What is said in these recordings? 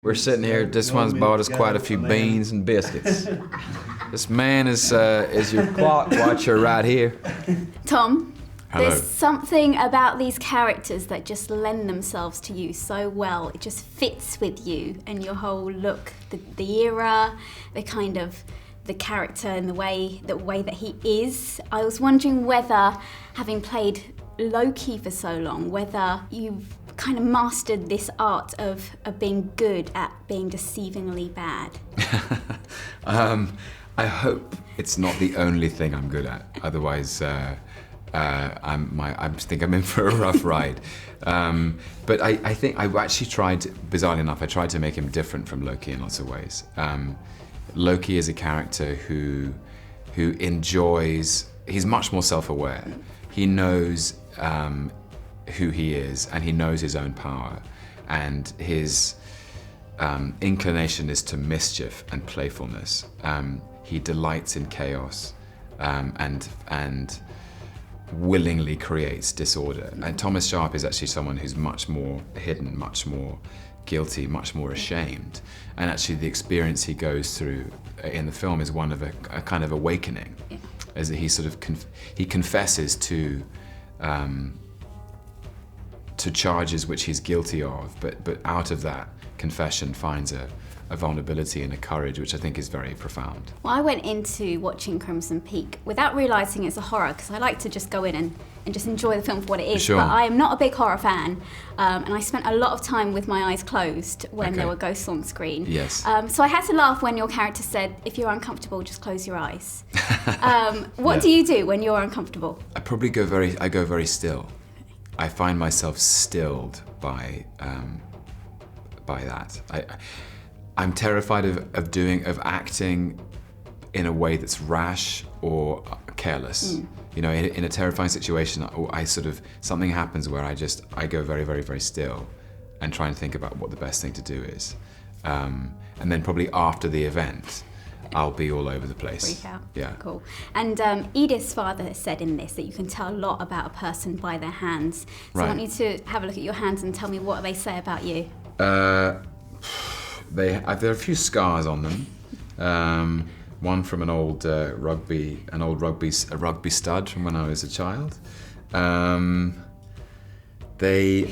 We're sitting here, this one's bought us quite a few beans and biscuits. This man is your clock watcher right here. Tom, Hello. There's something about these characters that just lend themselves to you so well. It just fits with you and your whole look, the era, the kind of the character and the way that he is. I was wondering whether, having played Loki for so long, whether you've kind of mastered this art of being good at being deceivingly bad. I hope it's not the only thing I'm good at. Otherwise, I think I'm in for a rough ride. But I think I actually tried, bizarrely enough, I tried to make him different from Loki in lots of ways. Loki is a character who enjoys, he's much more self-aware. He knows who he is, and he knows his own power, and his inclination is to mischief and playfulness. He delights in chaos and willingly creates disorder. And Thomas Sharp is actually someone who's much more hidden, much more guilty, much more ashamed. And actually the experience he goes through in the film is one of a kind of awakening, as that he sort of he confesses to charges which he's guilty of, but out of that confession finds a vulnerability and a courage which I think is very profound. Well, I went into watching Crimson Peak without realising it's a horror, because I like to just go in and just enjoy the film for what it is. Sure. But I am not a big horror fan, and I spent a lot of time with my eyes closed when there were ghosts on screen. Yes. So I had to laugh when your character said, if you're uncomfortable, just close your eyes. What do you do when you're uncomfortable? I probably go very still. I find myself stilled by that. I'm terrified of acting in a way that's rash or careless. You know, in a terrifying situation, something happens where I go very still and try and think about what the best thing to do is. And then probably after the event, I'll be all over the place. Freak out. Yeah. Cool. And Edith's father has said in this that you can tell a lot about a person by their hands. So I want you to have a look at your hands and tell me what they say about you. There are a few scars on them. One from an old rugby stud from when I was a child. They're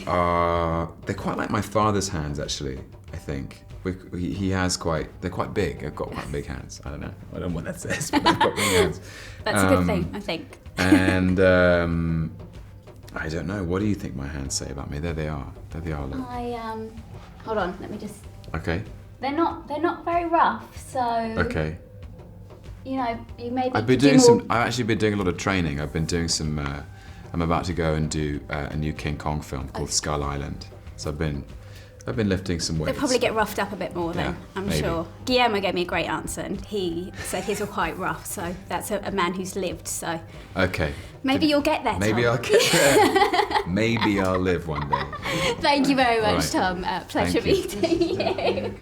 quite like my father's hands, actually, I think. They're quite big. I've got quite big hands. I don't know what that says, but I've got big hands. That's a good thing, I think. And I don't know. What do you think my hands say about me? There they are. Look. Hold on. Let me just. Okay. They're not very rough, so. Okay. You know, you maybe. I've actually been doing a lot of training. I've been doing some. I'm about to go and do a new King Kong film called Skull Island. So I've been lifting some weights. They'll probably get roughed up a bit more then, I'm sure. Guillermo gave me a great answer, and he said his were quite rough, so that's a man who's lived, so. Okay. Maybe you'll get there, Maybe Tom. I'll get there. Maybe I'll live one day. Thank you very much, Right. Tom. Pleasure Thank you. meeting you.